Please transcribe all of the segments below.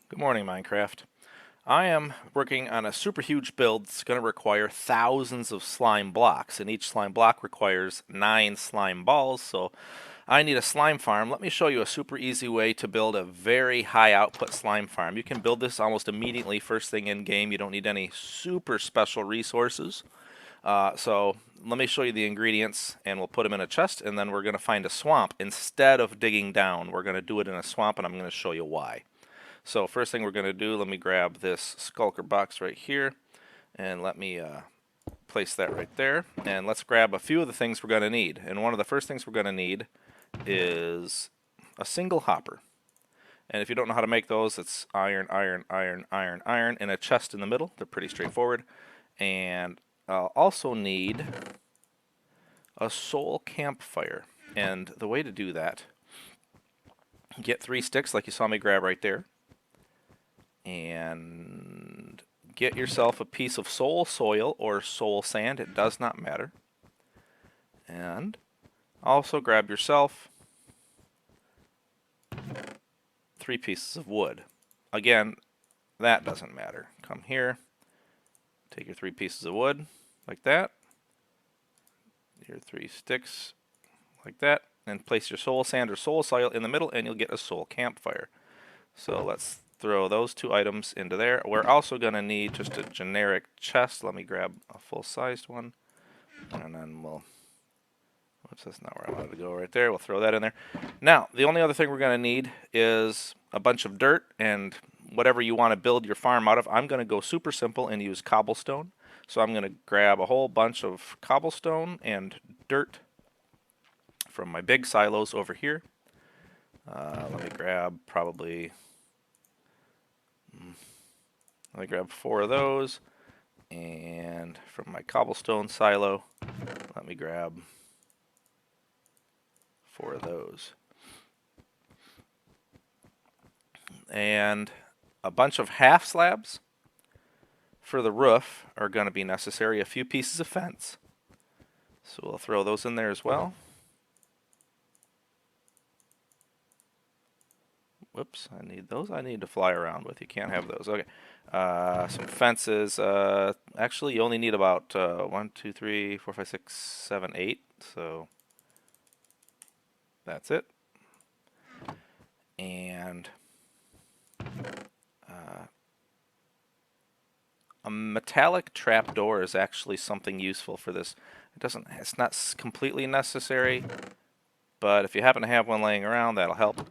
Good morning, Minecraft. I am working on a super huge build that's going to require thousands of slime blocks, and each slime block requires 9 slime balls, so I need a slime farm. Let me show you a super easy way to build a very high output slime farm. You can build this almost immediately first thing in game. You don't need any super special resources. So let me show you the ingredients, and we'll put them in a chest, and then we're going to find a swamp. Instead of digging down, we're going to do it in a swamp, and I'm going to show you why. So first thing we're going to do, let me grab this skulker box right here, and let me place that right there. And let's grab a few of the things we're going to need. And one of the first things we're going to need is a single hopper. And if you don't know how to make those, it's iron, iron, iron, iron, iron, and a chest in the middle. They're pretty straightforward. And I'll also need a soul campfire. And the way to do that, get 3 sticks like you saw me grab right there. And get yourself a piece of soul soil or soul sand. It does not matter. And also grab yourself 3 pieces of wood. Again, that doesn't matter. Come here, take your 3 pieces of wood like that, your 3 sticks like that, and place your soul sand or soul soil in the middle, and you'll get a soul campfire. So let's throw those 2 items into there. We're also going to need just a generic chest. Let me grab a full-sized one, and then we'll... Whoops, that's not where I wanted to go right there. We'll throw that in there. Now, the only other thing we're going to need is a bunch of dirt and whatever you want to build your farm out of. I'm going to go super simple and use cobblestone. So I'm going to grab a whole bunch of cobblestone and dirt from my big silos over here. Let me grab 4 of those. And from my cobblestone silo, let me grab 4 of those. And a bunch of half slabs for the roof are going to be necessary. A few pieces of fence. So we'll throw those in there as well. Whoops, I need those. I need to fly around with. You can't have those. Okay. Some fences. Actually, you only need about 1, 2, 3, 4, 5, 6, 7, 8. So that's it. And a metallic trapdoor is actually something useful for this. It's not completely necessary, but if you happen to have one laying around, that'll help.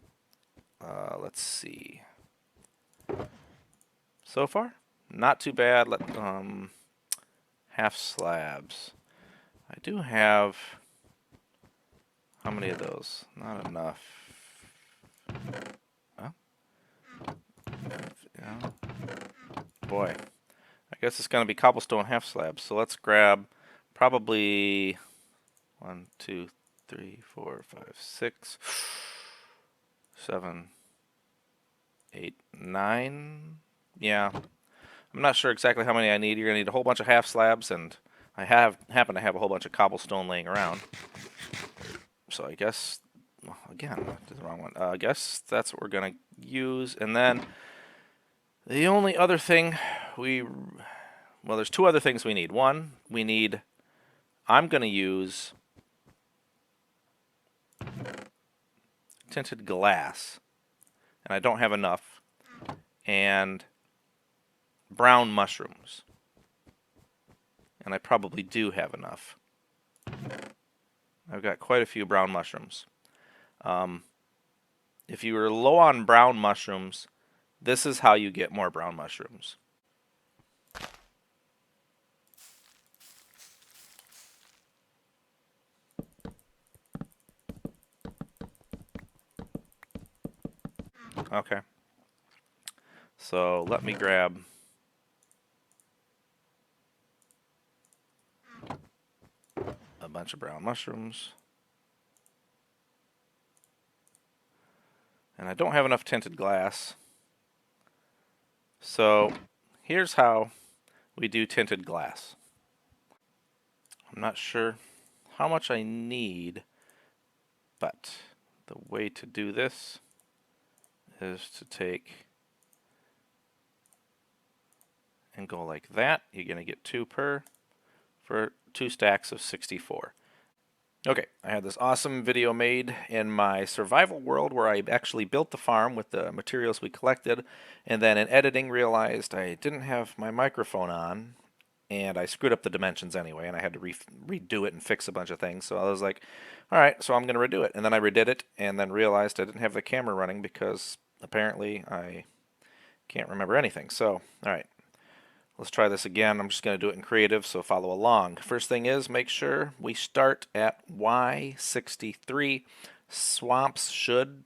Let's see. So far, not too bad. Half slabs. I do have... How many of those? Not enough. Oh. Yeah. Boy. I guess it's going to be cobblestone half slabs. So let's grab probably 1, 2, 3, 4, 5, 6, 7, 8, 9. Yeah. I'm not sure exactly how many I need. You're going to need a whole bunch of half slabs, and I happen to have a whole bunch of cobblestone laying around. So I guess, again, I did the wrong one. I guess that's what we're going to use. And then the only other thing well, there's 2 other things we need. One, I'm going to use tinted glass, and I don't have enough, and brown mushrooms, and I probably do have enough. I've got quite a few brown mushrooms. If you are low on brown mushrooms, this is how you get more brown mushrooms. Okay. So let me grab a bunch of brown mushrooms. And I don't have enough tinted glass. So here's how we do tinted glass. I'm not sure how much I need, but the way to do this is to take and go like that, you're going to get 2 per for 2 stacks of 64. Okay, I had this awesome video made in my survival world where I actually built the farm with the materials we collected, and then in editing realized I didn't have my microphone on, and I screwed up the dimensions anyway, and I had to redo it and fix a bunch of things. So I was like, all right, so I'm going to redo it. And then I redid it, and then realized I didn't have the camera running because apparently I can't remember anything. So, all right. Let's try this again. I'm just going to do it in creative, so follow along. First thing is, make sure we start at Y63. Swamps should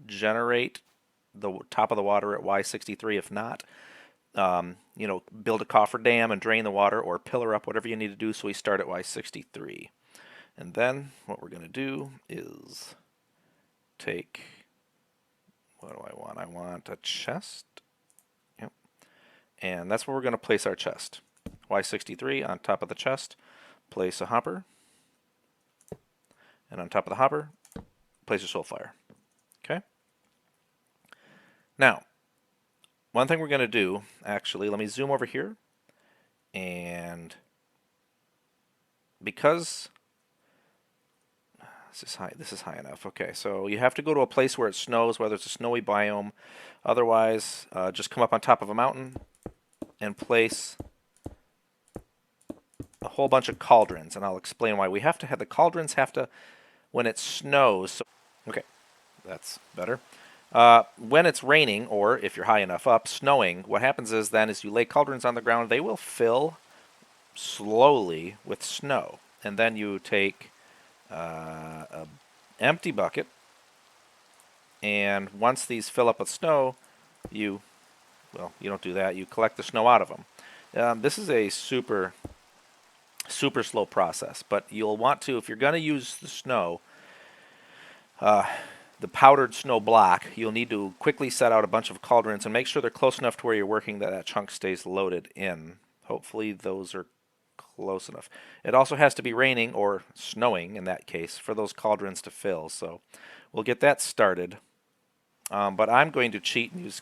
generate the top of the water at Y63. If not, build a coffer dam and drain the water, or pillar up, whatever you need to do, so we start at Y63. And then what we're going to do is take, what do I want? I want a chest. And that's where we're going to place our chest. Y63 on top of the chest, place a hopper. And on top of the hopper, place a soul fire. Okay? Now, one thing we're going to do, actually, let me zoom over here. And because this is high enough. Okay, so you have to go to a place where it snows, whether it's a snowy biome. Otherwise, just come up on top of a mountain and place a whole bunch of cauldrons, and I'll explain why. We have to have the cauldrons when it snows. So, okay, that's better. When it's raining, or if you're high enough up, snowing, what happens is then as you lay cauldrons on the ground, they will fill slowly with snow. And then you take an empty bucket, and once these fill up with snow, you don't do that. You collect the snow out of them. This is a super slow process, but you'll want to, if you're going to use the snow, the powdered snow block, you'll need to quickly set out a bunch of cauldrons and make sure they're close enough to where you're working that chunk stays loaded in. Hopefully those are close enough. It also has to be raining or snowing in that case for those cauldrons to fill, so we'll get that started. But I'm going to cheat and use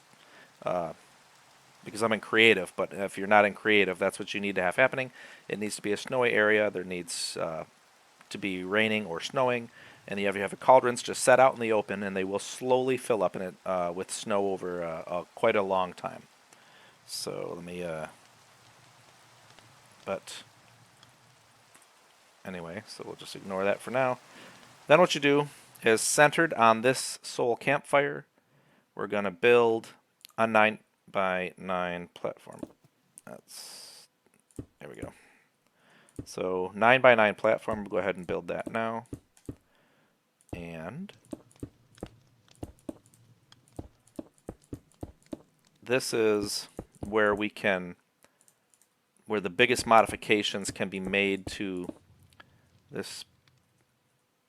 because I'm in creative, but if you're not in creative, that's what you need to have happening. It needs to be a snowy area. There needs to be raining or snowing, and you have the cauldrons just set out in the open, and they will slowly fill up in it with snow over quite a long time. So let me, but anyway, so we'll just ignore that for now. Then what you do is centered on this soul campfire, we're going to build a 9x9 platform. There we go. So 9x9 platform, we'll go ahead and build that now. And this is where where the biggest modifications can be made to this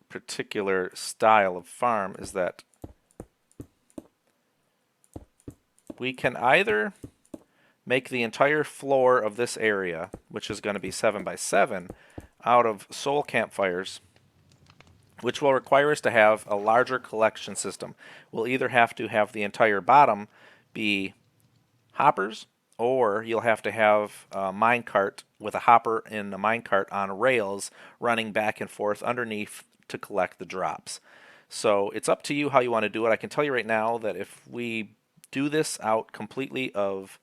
particular style of farm, is that we can either make the entire floor of this area, which is going to be 7x7, out of soul campfires, which will require us to have a larger collection system. We'll either have to have the entire bottom be hoppers, or you'll have to have a minecart with a hopper and a minecart on rails running back and forth underneath to collect the drops. So it's up to you how you want to do it. I can tell you right now that if we do this out completely of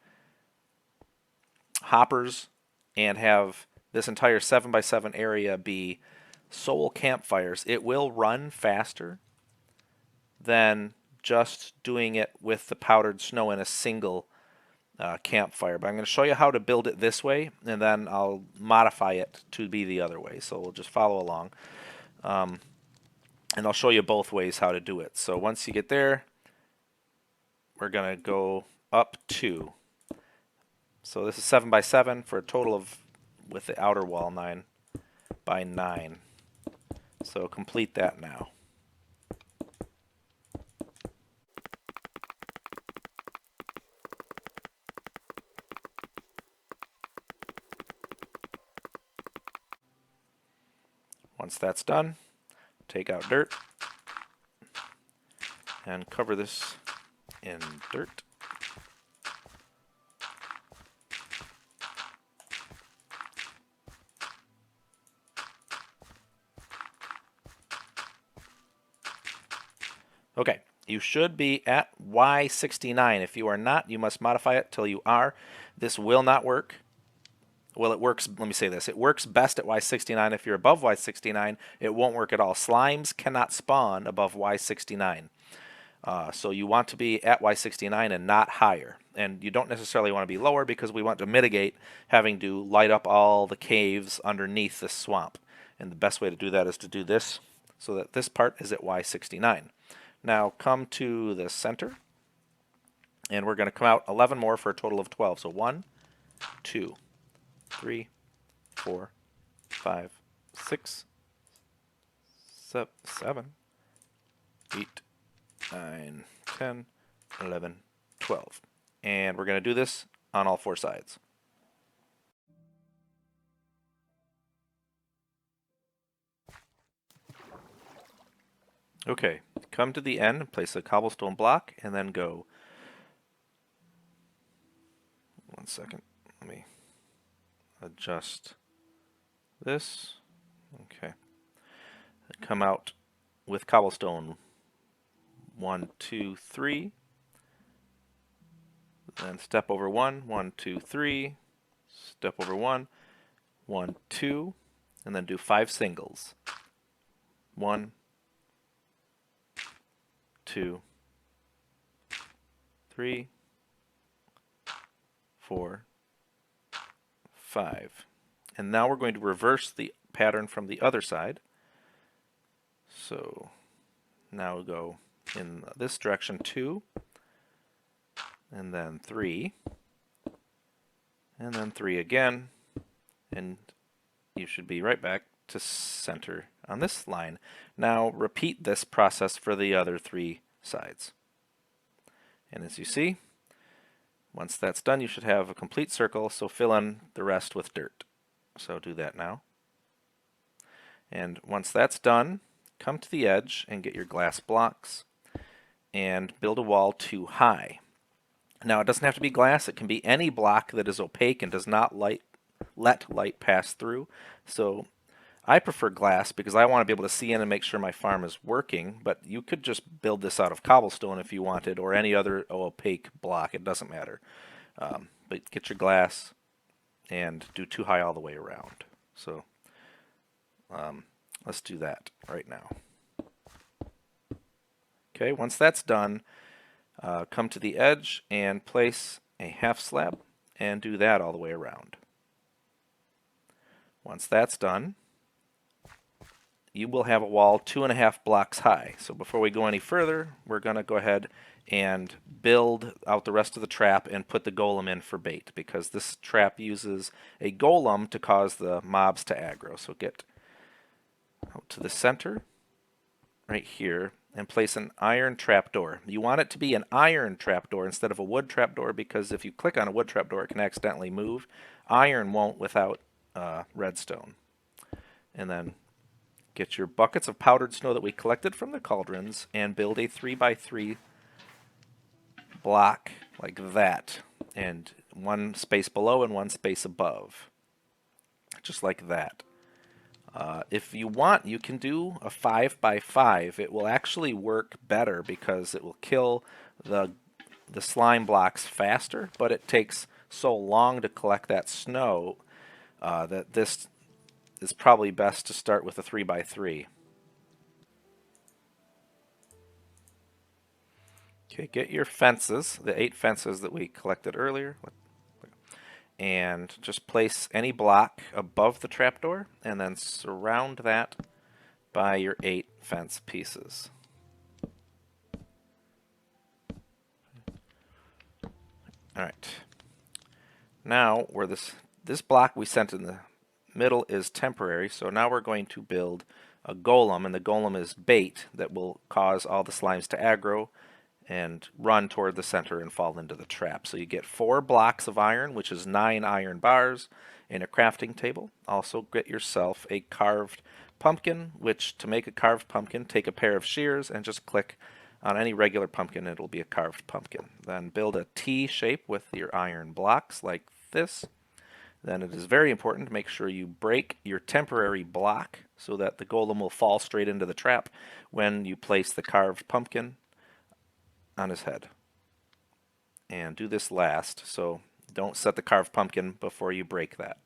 hoppers and have this entire 7x7 area be soul campfires, it will run faster than just doing it with the powdered snow in a single campfire. But I'm going to show you how to build it this way, and then I'll modify it to be the other way. So we'll just follow along. And I'll show you both ways how to do it. So once you get there, we're going to go up 2. So this is 7x7 for a total of, with the outer wall, 9x9. So complete that now. Once that's done, take out dirt and cover this in dirt. Okay, you should be at Y69. If you are not, you must modify it till you are. This will not work. Well, it works, let me say this, it works best at Y69. If you're above Y69, it won't work at all. Slimes cannot spawn above Y69. So you want to be at Y69 and not higher. And you don't necessarily want to be lower because we want to mitigate having to light up all the caves underneath this swamp. And the best way to do that is to do this so that this part is at Y69. Now come to the center, and we're going to come out 11 more for a total of 12. So 1, 2, 3, 4, 5, 6, 7, 8, 9, 10, 11, 12. And we're going to do this on all four sides. Okay, come to the end, place a cobblestone block, and then go. One second, let me adjust this. Okay. Come out with cobblestone. 1, 2, 3. Then step over 1, 1, 2, 3. Step over 1, 1, 2. And then do 5 singles. 1, 2, 3, 4, 5. And now we're going to reverse the pattern from the other side. So now we'll go in this direction 2, and then 3, and then 3 again, and you should be right back to center on this line. Now repeat this process for the other 3 sides. And as you see, once that's done, you should have a complete circle, so fill in the rest with dirt. So do that now. And once that's done, come to the edge and get your glass blocks and build a wall too high. Now it doesn't have to be glass, it can be any block that is opaque and does not let light pass through. So I prefer glass because I want to be able to see in and make sure my farm is working, but you could just build this out of cobblestone if you wanted, or any other opaque block, it doesn't matter. But get your glass and do too high all the way around. So let's do that right now. Okay, once that's done, come to the edge and place a half slab and do that all the way around. Once that's done, you will have a wall 2.5 blocks high. So before we go any further, we're going to go ahead and build out the rest of the trap and put the golem in for bait, because this trap uses a golem to cause the mobs to aggro. So get out to the center right here and place an iron trapdoor. You want it to be an iron trapdoor instead of a wood trapdoor, because if you click on a wood trapdoor, it can accidentally move. Iron won't without redstone. And then get your buckets of powdered snow that we collected from the cauldrons and build a 3x3 block like that, and one space below and one space above, just like that. If you want, you can do a 5x5. It will actually work better because it will kill the slime blocks faster, but it takes so long to collect that snow that this is probably best to start with a 3x3. Okay, get your fences, the 8 fences that we collected earlier, and just place any block above the trapdoor and then surround that by your 8 fence pieces. Alright, now where this block we sent in the middle is temporary, so now we're going to build a golem, and the golem is bait that will cause all the slimes to aggro and run toward the center and fall into the trap. So you get 4 blocks of iron, which is 9 iron bars, in a crafting table. Also get yourself a carved pumpkin, which to make a carved pumpkin, take a pair of shears and just click on any regular pumpkin, it'll be a carved pumpkin. Then build a T shape with your iron blocks like this. Then it is very important to make sure you break your temporary block so that the golem will fall straight into the trap when you place the carved pumpkin. on his head. And do this last, so don't set the carved pumpkin before you break that,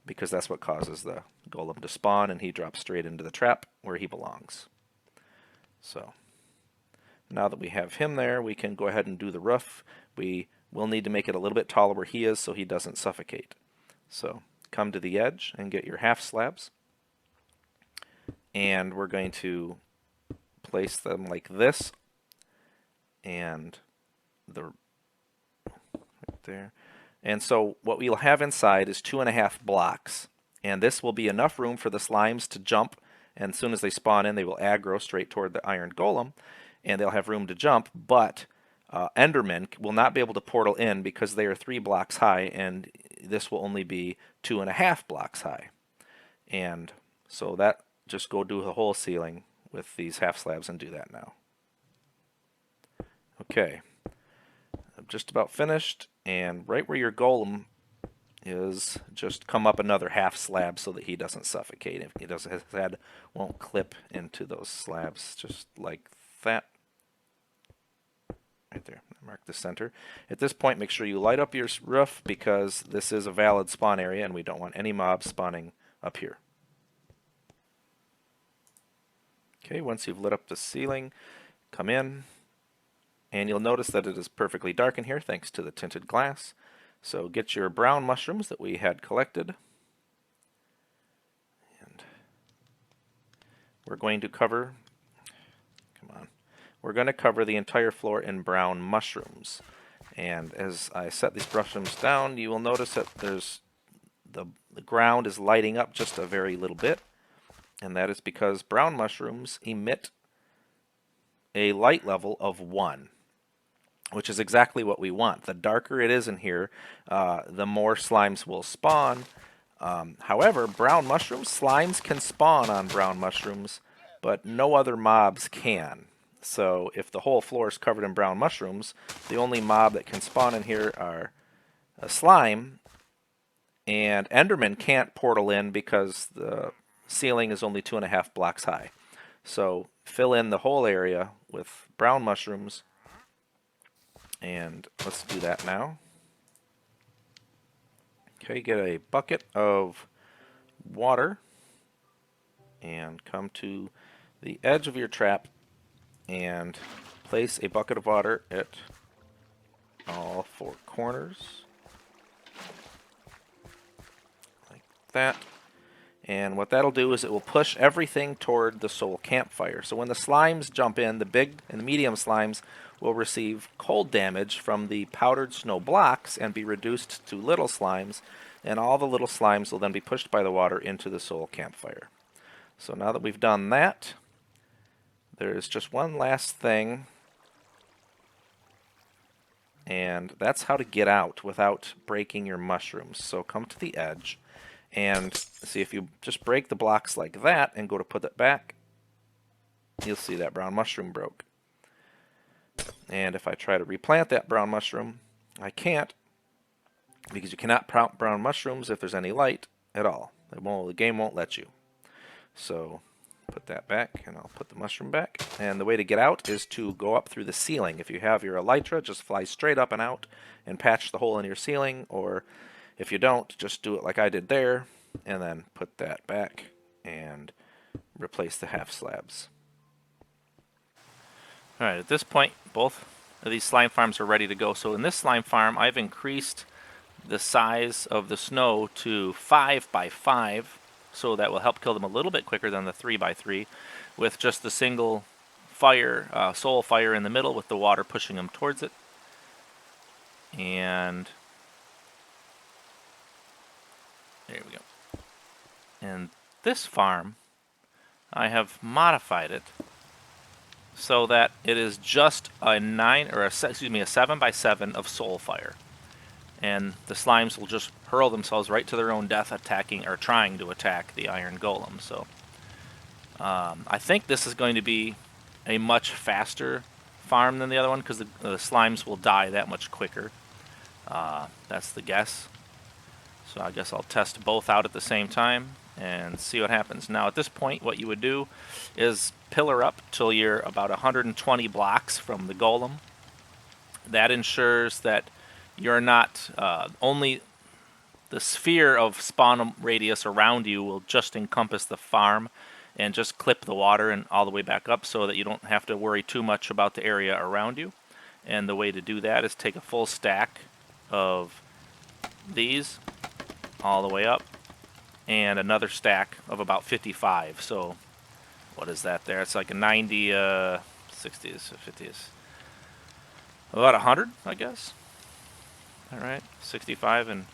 because that's what causes the golem to spawn, and he drops straight into the trap where he belongs. So now that we have him there, we can go ahead and do the roof. We will need to make it a little bit taller where he is so he doesn't suffocate. So come to the edge and get your half slabs, and we're going to place them like this, and the right there. And so what we'll have inside is 2.5 blocks, and this will be enough room for the slimes to jump, and as soon as they spawn in, they will aggro straight toward the iron golem, and they'll have room to jump, but Endermen will not be able to portal in because they are 3 blocks high, and this will only be 2.5 blocks high. And so that, just go do the whole ceiling with these half slabs and do that now. Okay, I'm just about finished, and right where your golem is, just come up another half slab so that he doesn't suffocate. If he doesn't, his head won't clip into those slabs, just like that. Right there, mark the center. At this point, make sure you light up your roof because this is a valid spawn area and we don't want any mobs spawning up here. Okay, once you've lit up the ceiling, come in, and you'll notice that it is perfectly dark in here thanks to the tinted glass. So get your brown mushrooms that we had collected, and we're going to cover, we're going to cover the entire floor in brown mushrooms. And as I set these mushrooms down, you will notice that there's the ground is lighting up just a very little bit, and that is because brown mushrooms emit a light level of 1, which is exactly what we want. The darker it is in here, the more slimes will spawn. However, brown mushrooms, slimes can spawn on brown mushrooms, but no other mobs can. So if the whole floor is covered in brown mushrooms, the only mob that can spawn in here are a slime, and Enderman can't portal in because the ceiling is only 2.5 blocks high. So fill in the whole area with brown mushrooms, and let's do that now. Okay, get a bucket of water and come to the edge of your trap and place a bucket of water at all 4 corners like that. And what that'll do is it will push everything toward the soul campfire. So when the slimes jump in, the big and the medium slimes will receive cold damage from the powdered snow blocks and be reduced to little slimes, and all the little slimes will then be pushed by the water into the soul campfire. So now that we've done that, there's just one last thing, and that's how to get out without breaking your mushrooms. So come to the edge, and see, if you just break the blocks like that and go to put it back, you'll see that brown mushroom broke. And if I try to replant that brown mushroom, I can't, because you cannot plant brown mushrooms if there's any light at all. The game won't let you. So put that back, and I'll put the mushroom back. And the way to get out is to go up through the ceiling. If you have your elytra, just fly straight up and out and patch the hole in your ceiling, or if you don't, just do it like I did there, and then put that back and replace the half slabs. Alright, at this point, both of these slime farms are ready to go. So in this slime farm, I've increased the size of the snow to 5 by 5, so that will help kill them a little bit quicker than the 3 by 3, with just the single fire, soul fire in the middle with the water pushing them towards it. And there we go. And this farm, I have modified it so that it is just a 7 by 7 of soul fire, and the slimes will just hurl themselves right to their own death, attacking or trying to attack the iron golem. So I think this is going to be a much faster farm than the other one, because the slimes will die that much quicker. That's the guess. So I guess I'll test both out at the same time and see what happens. Now at this point, what you would do is pillar up till you're about 120 blocks from the golem, That ensures that you're not only the sphere of spawn radius around you will just encompass the farm and just clip the water and all the way back up so that you don't have to worry too much about the area around you. And the way to do that is take a full stack of these all the way up and another stack of about 55. So what is that there? It's like a 90, 60s, 50s. About 100, I guess. All right, 65 and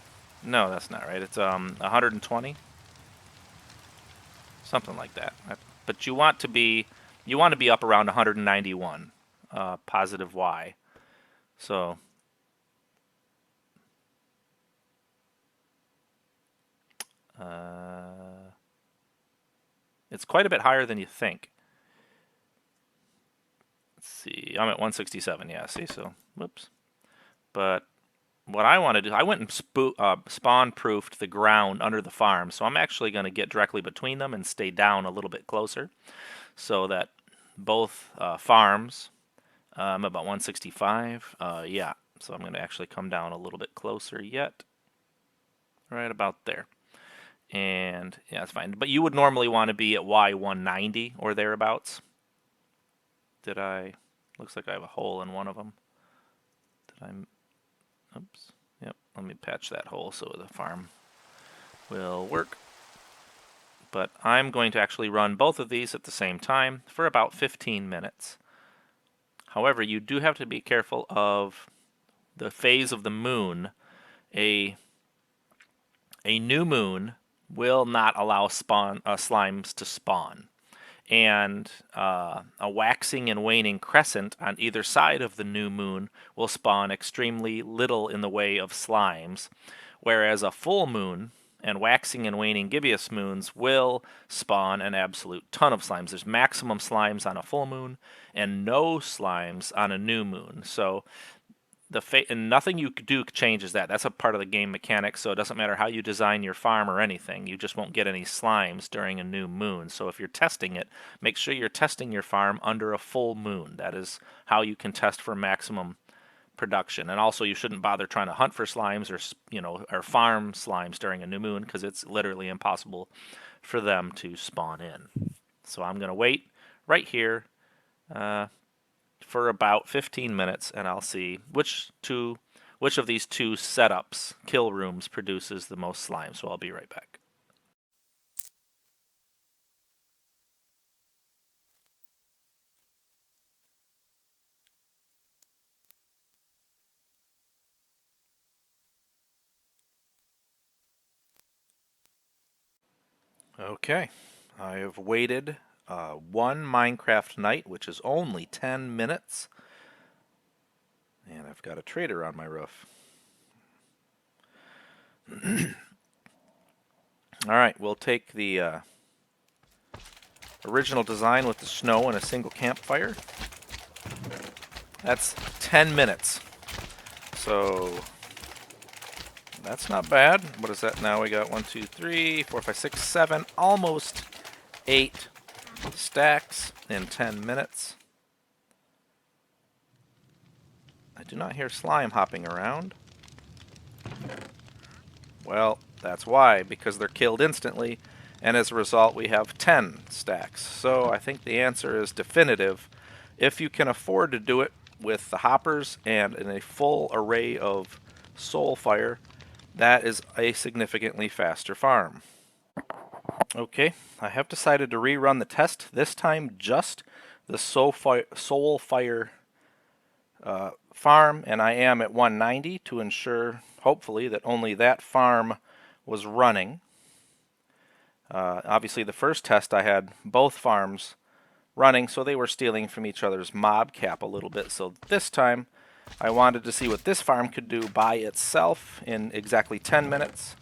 no, that's not right. It's 120, something like that. But you want to be up around 191 positive Y. So it's quite a bit higher than you think. Let's see. I'm at 167. Yeah, see, so whoops. But what I want to do, I went and spawn-proofed the ground under the farm, so I'm actually going to get directly between them and stay down a little bit closer so that both farms, I'm about 165, yeah, so I'm going to actually come down a little bit closer yet, right about there. And yeah, that's fine. But you would normally want to be at Y190 or thereabouts. Looks like I have a hole in one of them. Oops. Yep, let me patch that hole so the farm will work. But I'm going to actually run both of these at the same time for about 15 minutes. However, you do have to be careful of the phase of the moon. A new moon will not allow slimes to spawn. And a waxing and waning crescent on either side of the new moon will spawn extremely little in the way of slimes, whereas a full moon and waxing and waning gibbous moons will spawn an absolute ton of slimes. There's maximum slimes on a full moon and no slimes on a new moon. So and nothing you do changes that. That's a part of the game mechanics, so it doesn't matter how you design your farm or anything. You just won't get any slimes during a new moon. So if you're testing it, make sure you're testing your farm under a full moon. That is how you can test for maximum production. And also, you shouldn't bother trying to hunt for slimes or farm slimes during a new moon because it's literally impossible for them to spawn in. So I'm going to wait right here for about 15 minutes, and I'll see which of these two setups, kill rooms, produces the most slime. So I'll be right back. Okay, I have waited one Minecraft night, which is only 10 minutes, and I've got a trader on my roof. Alright, we'll take the original design with the snow and a single campfire. That's 10 minutes. So that's not bad. What is that now? We got 1, 2, 3, 4, 5, 6, 7, almost 8 stacks in 10 minutes. I do not hear slime hopping around. Well, that's why, because they're killed instantly, and as a result we have 10 stacks. So I think the answer is definitive. If you can afford to do it with the hoppers and in a full array of soul fire, that is a significantly faster farm. Okay, I have decided to rerun the test, this time just the soul fire farm, and I am at 190 to ensure, hopefully, that only that farm was running. Obviously, the first test I had both farms running, so they were stealing from each other's mob cap a little bit. So this time, I wanted to see what this farm could do by itself in exactly 10 minutes,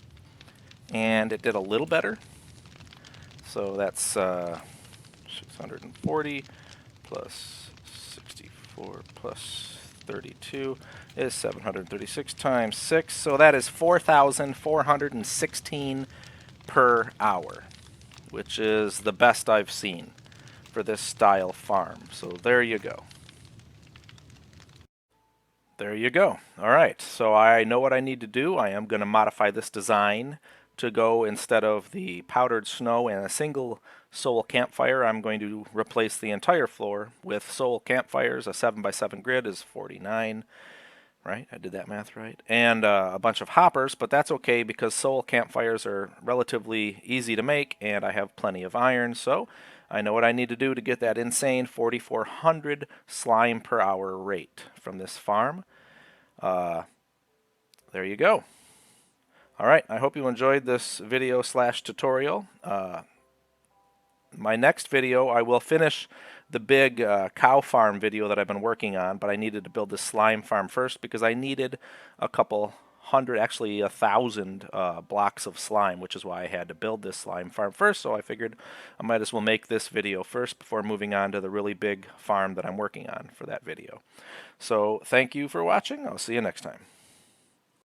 and it did a little better. So that's 640 plus 64 plus 32 is 736 times 6, so that is 4,416 per hour, which is the best I've seen for this style farm. So there you go. There you go. All right, so I know what I need to do. I am going to modify this design to go, instead of the powdered snow and a single soul campfire, I'm going to replace the entire floor with soul campfires. A 7x7 grid is 49, right? I did that math right. And a bunch of hoppers, but that's okay because soul campfires are relatively easy to make and I have plenty of iron, so I know what I need to do to get that insane 4,400 slime per hour rate from this farm. There you go. All right, I hope you enjoyed this video slash tutorial. My next video, I will finish the big cow farm video that I've been working on, but I needed to build this slime farm first because I needed a couple hundred, actually 1,000 blocks of slime, which is why I had to build this slime farm first. So I figured I might as well make this video first before moving on to the really big farm that I'm working on for that video. So thank you for watching. I'll see you next time.